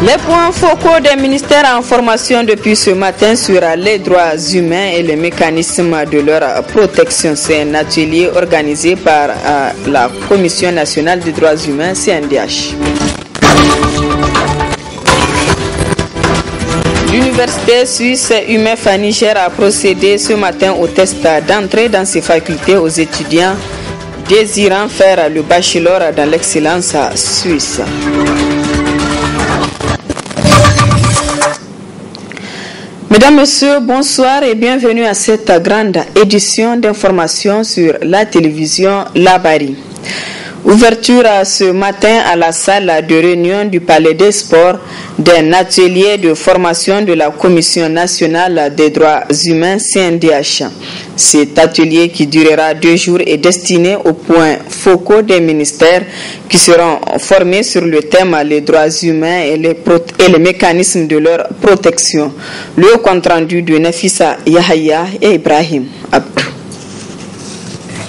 Les points focaux des ministères en formation depuis ce matin sur les droits humains et les mécanismes de leur protection. C'est un atelier organisé par la Commission nationale des droits humains, CNDH. L'université suisse UMEF à Niger a procédé ce matin au test d'entrée dans ses facultés aux étudiants désirant faire le bachelor dans l'excellence suisse. Mesdames, Messieurs, bonsoir et bienvenue à cette grande édition d'information sur la télévision Labari. Ouverture ce matin à la salle de réunion du Palais des Sports d'un atelier de formation de la Commission nationale des droits humains CNDH. Cet atelier qui durera 2 jours est destiné aux points focaux des ministères qui seront formés sur le thème les droits humains et les mécanismes de leur protection. Le compte-rendu de Nafissa Yahaya et Ibrahim Abdou.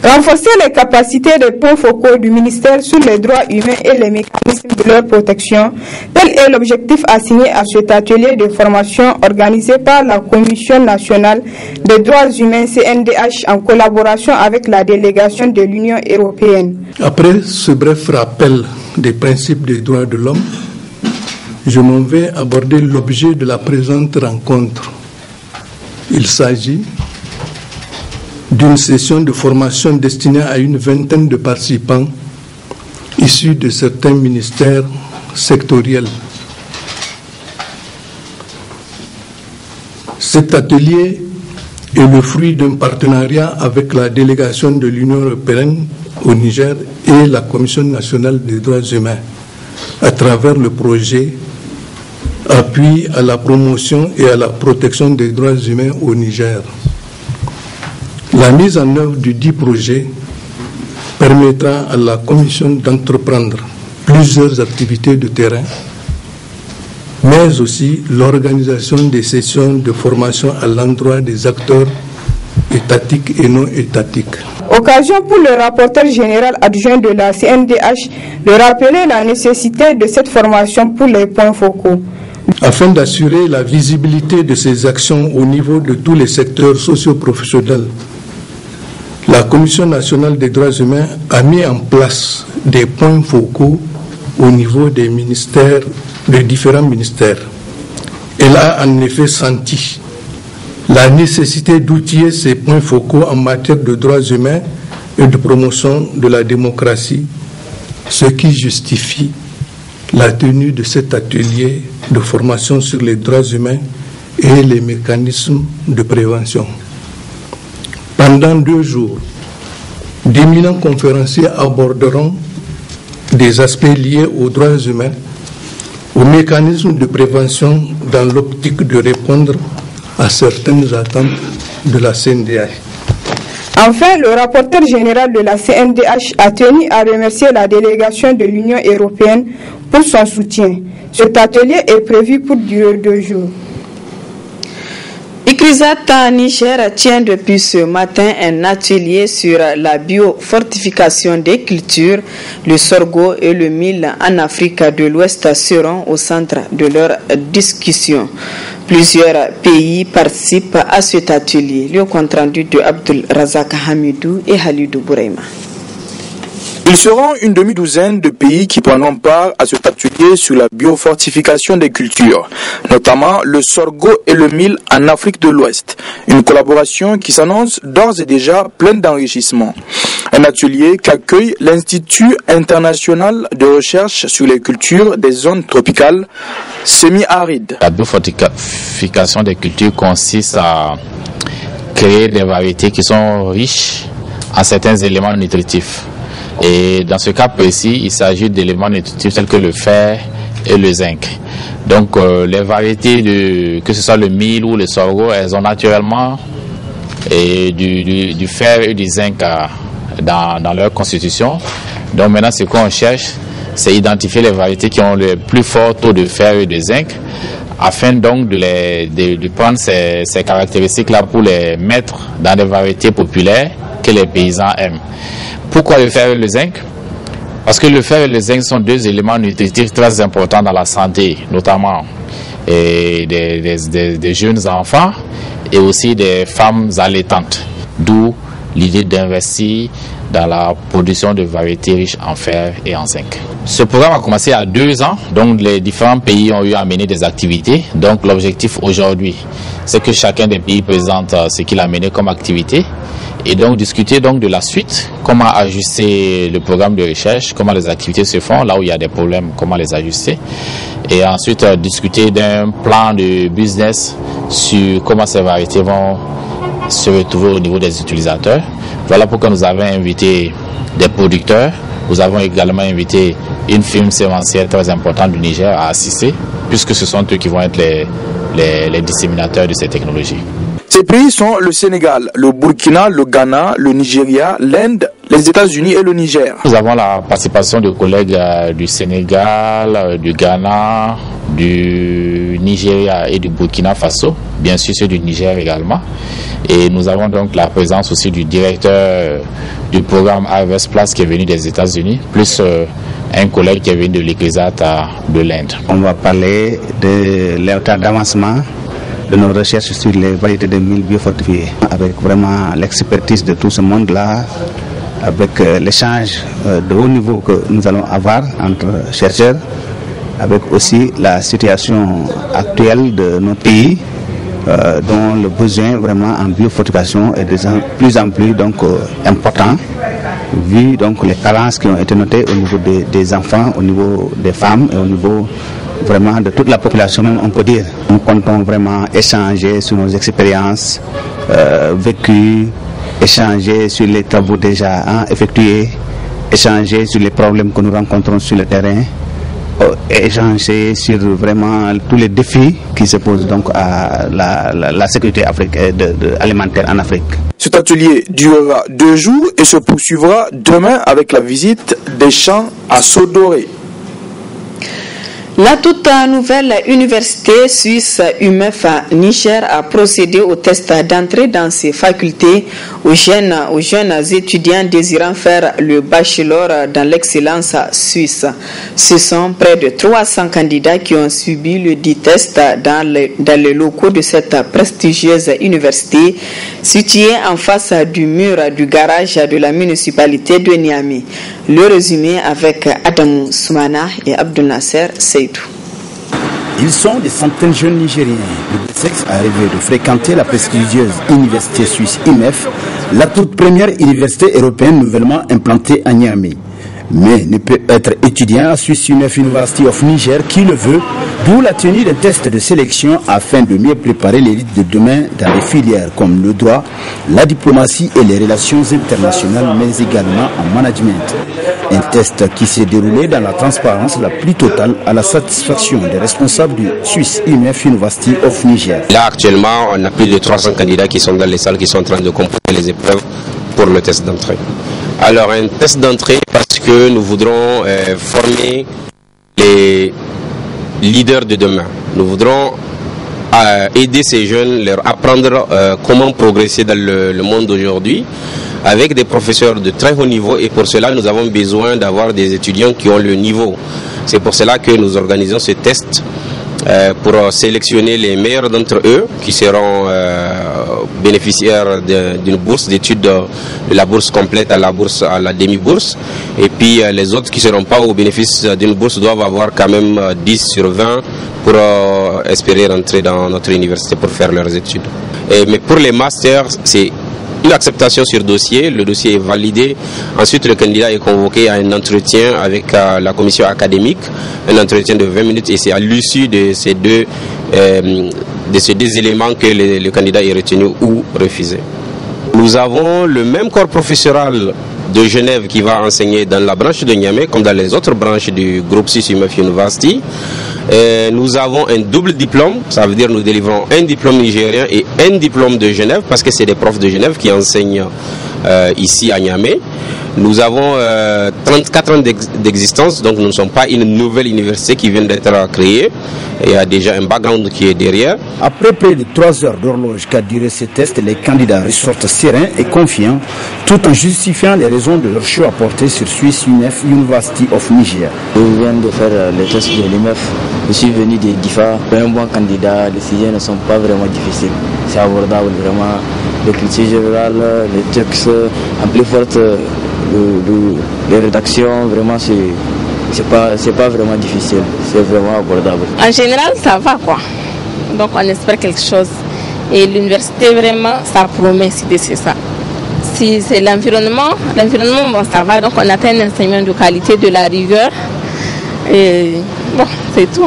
Renforcer les capacités des points focaux du ministère sur les droits humains et les mécanismes de leur protection, tel est l'objectif assigné à cet atelier de formation organisé par la Commission nationale des droits humains CNDH en collaboration avec la délégation de l'Union européenne. Après ce bref rappel des principes des droits de l'homme, je m'en vais aborder l'objet de la présente rencontre. Il s'agit d'une session de formation destinée à une vingtaine de participants issus de certains ministères sectoriels. Cet atelier est le fruit d'un partenariat avec la délégation de l'Union européenne au Niger et la Commission nationale des droits humains à travers le projet Appui à la promotion et à la protection des droits humains au Niger. La mise en œuvre du dit projet permettra à la Commission d'entreprendre plusieurs activités de terrain, mais aussi l'organisation des sessions de formation à l'endroit des acteurs étatiques et non étatiques. Occasion pour le rapporteur général adjoint de la CNDH de rappeler la nécessité de cette formation pour les points focaux. Afin d'assurer la visibilité de ces actions au niveau de tous les secteurs socio-professionnels, la Commission nationale des droits humains a mis en place des points focaux au niveau des ministères, des différents ministères. Elle a en effet senti la nécessité d'outiller ces points focaux en matière de droits humains et de promotion de la démocratie, ce qui justifie la tenue de cet atelier de formation sur les droits humains et les mécanismes de prévention. Pendant 2 jours, d'éminents conférenciers aborderont des aspects liés aux droits humains, aux mécanismes de prévention dans l'optique de répondre à certaines attentes de la CNDH. Enfin, le rapporteur général de la CNDH a tenu à remercier la délégation de l'Union européenne pour son soutien. Cet atelier est prévu pour durer 2 jours. ICRISAT Niger tient depuis ce matin un atelier sur la biofortification des cultures. Le sorgho et le mil en Afrique de l'Ouest seront au centre de leur discussion. Plusieurs pays participent à cet atelier. Le compte-rendu de Abdul Razak Hamidou et Halidou Bouraima. Ils seront une demi-douzaine de pays qui prendront part à cet atelier sur la biofortification des cultures, notamment le sorgho et le mil en Afrique de l'Ouest. Une collaboration qui s'annonce d'ores et déjà pleine d'enrichissement. Un atelier qu'accueille l'Institut international de recherche sur les cultures des zones tropicales semi-arides. La biofortification des cultures consiste à créer des variétés qui sont riches en certains éléments nutritifs. Et dans ce cas précis, il s'agit d'éléments nutritifs tels que le fer et le zinc. Donc les variétés, que ce soit le mil ou le sorgho, elles ont naturellement du fer et du zinc dans leur constitution. Donc maintenant, ce qu'on cherche, c'est identifier les variétés qui ont le plus fort taux de fer et de zinc, afin donc de prendre ces caractéristiques-là pour les mettre dans des variétés populaires que les paysans aiment. Pourquoi le fer et le zinc? Parce que le fer et le zinc sont deux éléments nutritifs très importants dans la santé, notamment des jeunes enfants et aussi des femmes allaitantes. D'où l'idée d'investir dans la production de variétés riches en fer et en zinc. Ce programme a commencé il y a 2 ans, donc les différents pays ont eu à mener des activités. Donc l'objectif aujourd'hui, c'est que chacun des pays présente ce qu'il a mené comme activité et donc discuter donc de la suite, comment ajuster le programme de recherche, comment les activités se font, là où il y a des problèmes, comment les ajuster, et ensuite discuter d'un plan de business sur comment ces variétés vont se retrouver au niveau des utilisateurs. Voilà pourquoi nous avons invité des producteurs. Nous avons également invité une firme sémencière très importante du Niger à assister, puisque ce sont eux qui vont être les disséminateurs de ces technologies. Ces pays sont le Sénégal, le Burkina, le Ghana, le Nigeria, l'Inde, les États-Unis et le Niger. Nous avons la participation de collègues du Sénégal, du Ghana, du Nigeria et du Burkina Faso, bien sûr ceux du Niger également. Et nous avons donc la présence aussi du directeur du programme Harvest Plus qui est venu des États-Unis, plus un collègue qui est venu de l'ECRISAT de l'Inde. On va parler de l'état d'avancement de nos recherches sur les variétés de mil biofortifiées, avec vraiment l'expertise de tout ce monde-là, avec l'échange de haut niveau que nous allons avoir entre chercheurs, avec aussi la situation actuelle de nos pays, dont le besoin vraiment en biofortification est de plus en plus donc, important, vu donc les carences qui ont été notées au niveau des enfants, au niveau des femmes et au niveau vraiment de toute la population même, on peut dire. Nous comptons vraiment échanger sur nos expériences vécues, échanger sur les travaux déjà effectués, échanger sur les problèmes que nous rencontrons sur le terrain, échanger sur vraiment tous les défis qui se posent donc à la sécurité alimentaire en Afrique. Cet atelier durera 2 jours et se poursuivra demain avec la visite des champs à Sodoré. La toute nouvelle université suisse UMEF à Niger a procédé au test d'entrée dans ses facultés aux jeunes étudiants désirant faire le bachelor dans l'excellence suisse. Ce sont près de 300 candidats qui ont subi le dit test dans les locaux de cette prestigieuse université située en face du mur du garage de la municipalité de Niamey. Le résumé avec Adamou Soumana et Abdel Nasser Seydou. Ils sont des centaines de jeunes Nigériens de sexe arrivés de fréquenter la prestigieuse université suisse IMEF, la toute première université européenne nouvellement implantée à Niamey. Mais ne peut être étudiant à Swiss IMEF University of Niger qui le veut, d'où la tenue d'un test de sélection afin de mieux préparer l'élite de demain dans les filières comme le droit, la diplomatie et les relations internationales, mais également en management. Un test qui s'est déroulé dans la transparence la plus totale à la satisfaction des responsables du Swiss IMEF University of Niger. Là actuellement, on a plus de 300 candidats qui sont dans les salles qui sont en train de composer les épreuves pour le test d'entrée. Alors un test d'entrée parce que nous voudrons former les leaders de demain. Nous voudrons aider ces jeunes, leur apprendre comment progresser dans le monde d'aujourd'hui avec des professeurs de très haut niveau, et pour cela nous avons besoin d'avoir des étudiants qui ont le niveau. C'est pour cela que nous organisons ce test pour sélectionner les meilleurs d'entre eux qui seront bénéficiaires d'une bourse d'études, de la bourse complète à la demi-bourse, et puis les autres qui ne seront pas au bénéfice d'une bourse doivent avoir quand même 10 sur 20 pour espérer rentrer dans notre université pour faire leurs études. Mais pour les masters, c'est une acceptation sur dossier, le dossier est validé, ensuite le candidat est convoqué à un entretien avec la commission académique, un entretien de 20 minutes, et c'est à l'issue de ces deux éléments que le candidat est retenu ou refusé. Nous avons le même corps professoral de Genève qui va enseigner dans la branche de Niamey comme dans les autres branches du groupe Swiss IMEF University. Nous avons un double diplôme, ça veut dire nous délivrons un diplôme nigérien et un diplôme de Genève parce que c'est des profs de Genève qui enseignent ici à Niamey. Nous avons 34 ans d'existence, donc nous ne sommes pas une nouvelle université qui vient d'être créée. Il y a déjà un background qui est derrière. Après près de 3 heures d'horloge qu'a duré ce test, les candidats ressortent sereins et confiants, tout en justifiant les raisons de leur choix portés sur Swiss UNF University of Niger. Je viens de faire le test de l'UNF. Je suis venu de DIFA. Un bon candidat, les sujets ne sont pas vraiment difficiles. C'est abordable vraiment. Les culture générale, les textes, en plus forte, les rédactions, vraiment c'est pas vraiment difficile, c'est vraiment abordable. En général, ça va quoi. Donc on espère quelque chose. Et l'université vraiment, ça promet si c'est ça. Si c'est l'environnement, bon ça va. Donc on atteint un enseignement de qualité, de la rigueur. Et bon, c'est tout.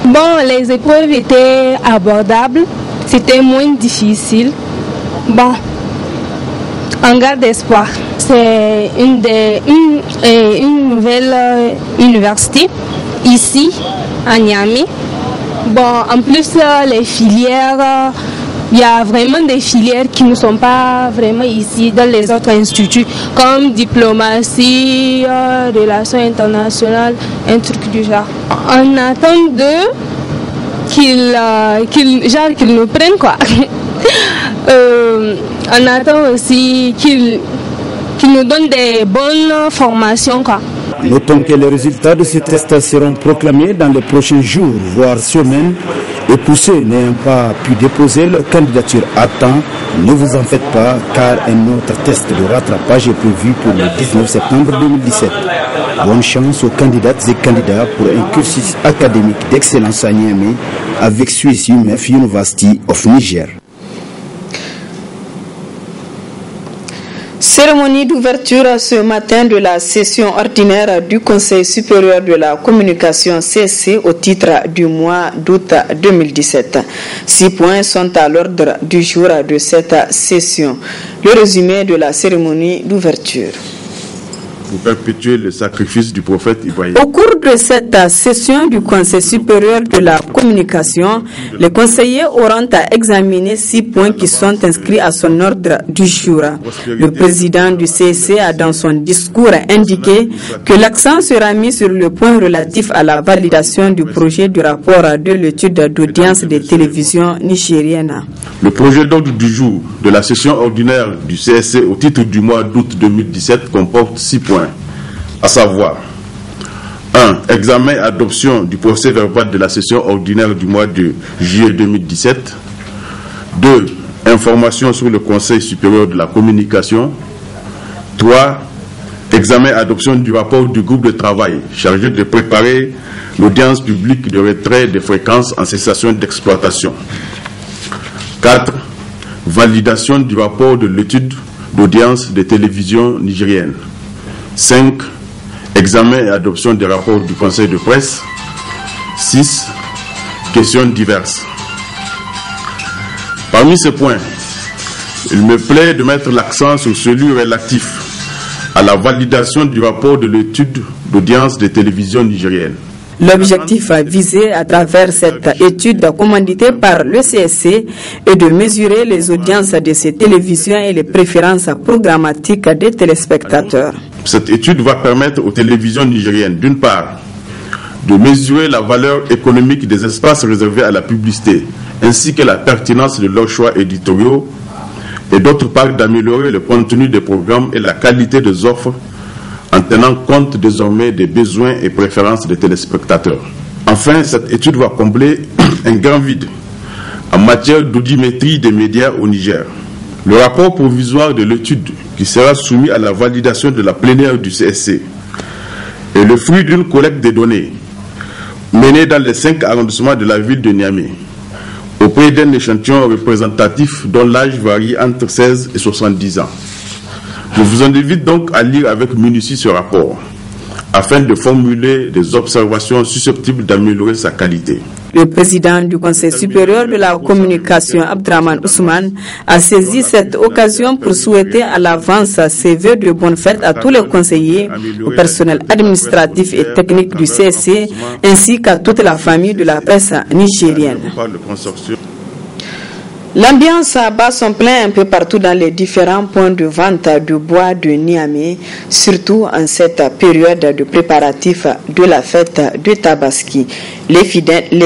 Bon, les épreuves étaient abordables, c'était moins difficile. Bon, on garde espoir. C'est une nouvelle université ici à Niamey. Bon, en plus les filières, il y a vraiment des filières qui ne sont pas vraiment ici dans les autres instituts, comme diplomatie, relations internationales, un truc du genre. On attend d'eux qu'ils nous prennent quoi. On attend aussi qu'ils nous donnent des bonnes formations quoi. Notons que les résultats de ces tests seront proclamés dans les prochains jours, voire semaines, et pour ceux n'ayant pas pu déposer leur candidature à temps, ne vous en faites pas, car un autre test de rattrapage est prévu pour le 19 septembre 2017. Bonne chance aux candidates et candidats pour un cursus académique d'excellence à Niamey avec Swiss UNF University of Niger. Cérémonie d'ouverture ce matin de la session ordinaire du Conseil supérieur de la communication CSC au titre du mois d'août 2017. 6 points sont à l'ordre du jour de cette session. Le résumé de la cérémonie d'ouverture. Pour perpétuer le sacrifice du prophète Ibrahim. Au cours de cette session du Conseil supérieur de la communication, les conseillers auront à examiner 6 points qui sont inscrits à son ordre du jour. Le président du CSC a dans son discours indiqué que l'accent sera mis sur le point relatif à la validation du projet du rapport de l'étude d'audience des télévisions nigériennes. Le projet d'ordre du jour de la session ordinaire du CSC au titre du mois d'août 2017 comporte 6 points. À savoir 1. Examen et adoption du procès verbal de la session ordinaire du mois de juillet 2017. 2. Information sur le Conseil supérieur de la communication. 3. Examen et adoption du rapport du groupe de travail chargé de préparer l'audience publique de retrait des fréquences en cessation d'exploitation. 4. Validation du rapport de l'étude d'audience des télévisions nigériennes. 5. Examen et adoption des rapports du Conseil de presse. 6. Questions diverses. Parmi ces points, il me plaît de mettre l'accent sur celui relatif à la validation du rapport de l'étude d'audience des télévisions nigériennes. L'objectif visé à travers cette étude commanditée par le CSC est de mesurer les audiences de ces télévisions et les préférences programmatiques des téléspectateurs. Cette étude va permettre aux télévisions nigériennes, d'une part, de mesurer la valeur économique des espaces réservés à la publicité, ainsi que la pertinence de leurs choix éditoriaux, et d'autre part, d'améliorer le contenu des programmes et la qualité des offres en tenant compte désormais des besoins et préférences des téléspectateurs. Enfin, cette étude va combler un grand vide en matière d'audiométrie des médias au Niger. Le rapport provisoire de l'étude, qui sera soumis à la validation de la plénière du CSC, est le fruit d'une collecte des données menée dans les 5 arrondissements de la ville de Niamey, auprès d'un échantillon représentatif dont l'âge varie entre 16 et 70 ans. Je vous invite donc à lire avec minutie ce rapport, afin de formuler des observations susceptibles d'améliorer sa qualité. Le président du Conseil supérieur de la communication, Abdraman Ousmane, a saisi cette occasion pour souhaiter à l'avance ses vœux de bonne fête à tous les conseillers, au personnel administratif et technique du CSC, ainsi qu'à toute la famille de la presse nigérienne. L'ambiance bat son plein un peu partout dans les différents points de vente de bois de Niamey, surtout en cette période de préparatifs de la fête de Tabaski. Les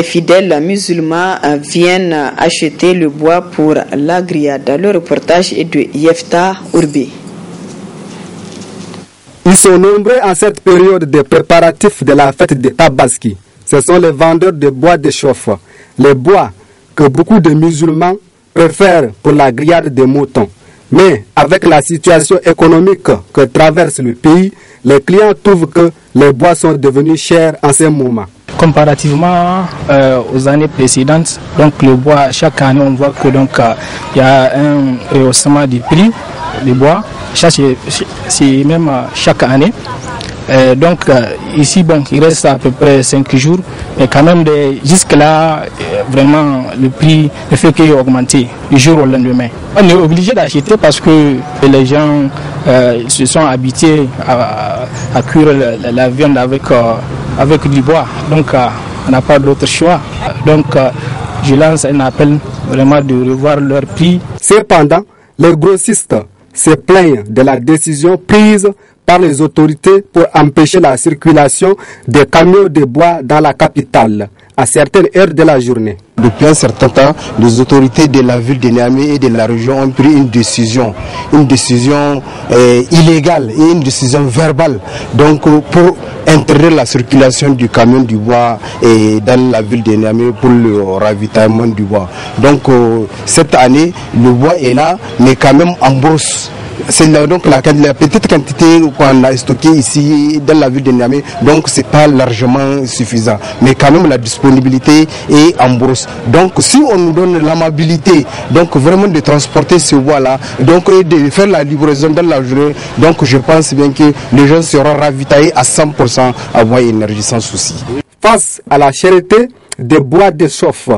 fidèles musulmans viennent acheter le bois pour la grillade. Le reportage est de Yefta Ourbi. Ils sont nombreux en cette période de préparatifs de la fête de Tabaski. Ce sont les vendeurs de bois de chauffe, les bois que beaucoup de musulmans préfèrent pour la grillade des moutons. Mais avec la situation économique que traverse le pays, les clients trouvent que les bois sont devenus chers en ce moment. Comparativement aux années précédentes, donc le bois, chaque année, on voit que donc il y a un rehaussement du prix du bois. C'est même chaque année. Donc ici, bon, il reste à peu près 5 jours, mais quand même jusque-là, vraiment le prix ne fait qu'augmenter du jour au lendemain. On est obligé d'acheter parce que les gens se sont habitués à cuire la viande avec du bois, donc on n'a pas d'autre choix. Donc je lance un appel vraiment de revoir leur prix. Cependant, les grossistes se plaignent de la décision prise par les autorités pour empêcher la circulation des camions de bois dans la capitale à certaines heures de la journée. Depuis un certain temps, les autorités de la ville de Niamey et de la région ont pris une décision illégale et une décision verbale, donc pour interdire la circulation du camion du bois dans la ville de Niamey pour le ravitaillement du bois. Donc cette année, le bois est là, mais quand même en brosse. C'est donc la petite quantité qu'on a stockée ici dans la ville de Niamey, donc c'est pas largement suffisant. Mais quand même la disponibilité est en brosse. Donc si on nous donne l'amabilité, donc vraiment de transporter ce bois-là, donc et de faire la livraison dans la journée, donc je pense bien que les gens seront ravitaillés à 100% à bois et énergie sans souci. Face à la cherté des bois de chauffe,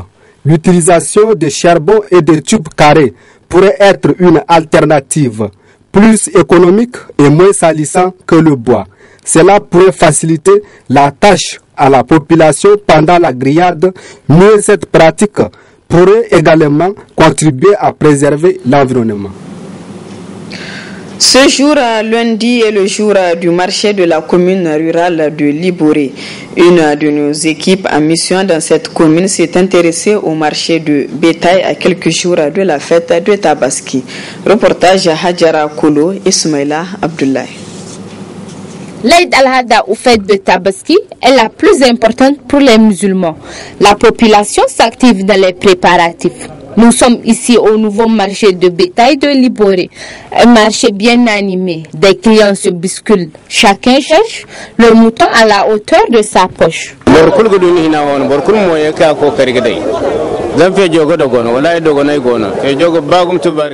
l'utilisation de charbon et de tubes carrés pourrait être une alternative plus économique et moins salissant que le bois. Cela pourrait faciliter la tâche à la population pendant la grillade, mais cette pratique pourrait également contribuer à préserver l'environnement. Ce jour, lundi, est le jour du marché de la commune rurale de Liboré. Une de nos équipes en mission dans cette commune s'est intéressée au marché de bétail à quelques jours de la fête de Tabaski. Reportage Hadjara Kolo, Ismaïla Abdoulaye. L'Aïd al-Hada ou fête de Tabaski est la plus importante pour les musulmans. La population s'active dans les préparatifs. Nous sommes ici au nouveau marché de bétail de Liboré, un marché bien animé. Des clients se bousculent. Chacun cherche le mouton à la hauteur de sa poche.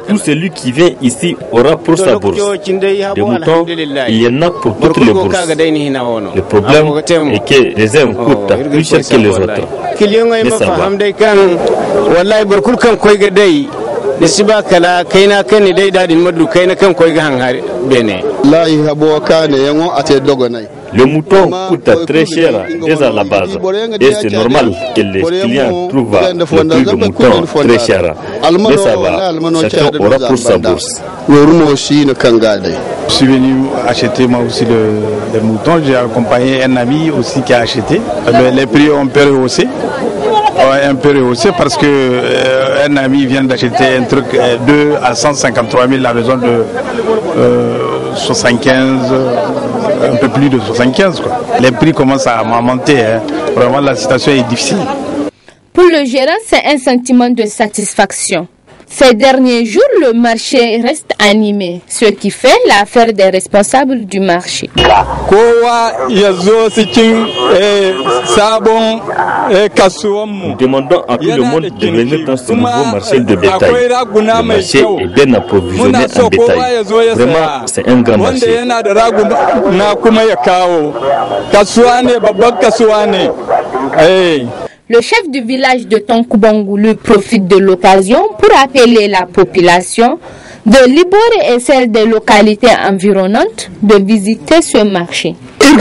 Tout celui qui vient ici aura pour sa bourse. Des moutons, il y en a pour toutes les bourses. Le problème est que les uns coûtent plus cher que les autres. Mais ça va. Le mouton coûte très cher déjà à la base et c'est normal que les clients trouvent le prix de mouton très cher. Mais ça va, chacun aura pour sa bourse. Je suis venu acheter moi aussi des moutons, j'ai accompagné un ami aussi qui a acheté. Les prix ont un peu rehaussé. Un peu rehaussé parce que un ami vient d'acheter un truc 2 à 153 000 à raison de 75, un peu plus de 75 quoi. Les prix commencent à monter, hein. Vraiment la situation est difficile. Pour le gérant, c'est un sentiment de satisfaction. Ces derniers jours, le marché reste animé, ce qui fait l'affaire des responsables du marché. Nous demandons à tout le monde de venir dans ce nouveau marché de bétail. Le marché est bien approvisionné en bétail. Vraiment, c'est un grand marché. Le chef du village de Tonkoubangoulou profite de l'occasion pour appeler la population de Liboré et celle des localités environnantes de visiter ce marché. Il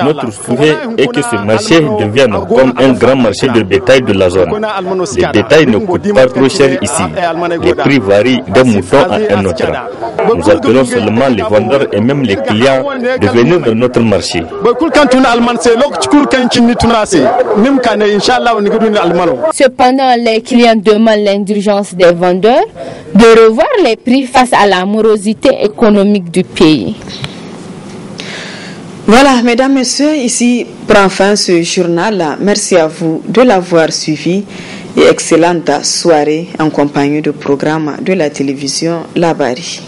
Notre souhait est que ce marché devienne comme un grand marché de bétail de la zone. Les détails ne coûtent pas trop cher ici. Les prix varient d'un mouton à un autre. Nous appelons seulement les vendeurs et même les clients de venir dans notre marché. Cependant, les clients demandent l'indulgence des vendeurs de revoir les prix face à la morosité économique du pays. Voilà, mesdames, messieurs, ici prend fin ce journal. Merci à vous de l'avoir suivi et excellente soirée en compagnie du programme de la télévision Labari.